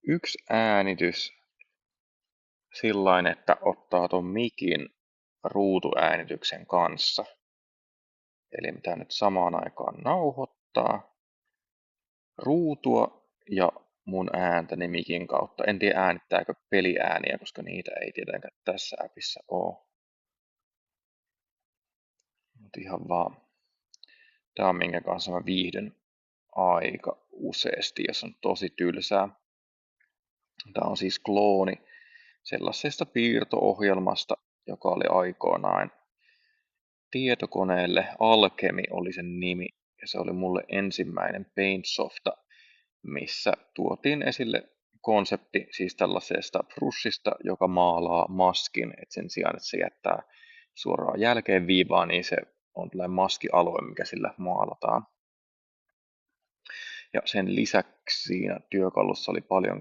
yksi äänitys sillain, että ottaa ton mikin ruutuäänityksen kanssa. Eli mitä nyt samaan aikaan nauhoittaa ruutua ja mun ääntäni mikin kautta. En tiedä äänittääkö peliääniä, koska niitä ei tietenkään tässä appissa oo. Mut ihan vaan. Tää on minkä kanssa mä viihdyn aika useasti, jos on tosi tylsää. Tää on siis klooni sellaisesta piirto-ohjelmasta, joka oli aikoinaan tietokoneelle. Alchemy oli sen nimi, ja se oli mulle ensimmäinen Paint-softa, missä tuotiin esille konsepti siis tällaisesta brushista, joka maalaa maskin, että sen sijaan, että se jättää suoraan jälkeen viivaa, niin se on tällainen maskialue, mikä sillä maalataan. Ja sen lisäksi siinä työkalussa oli paljon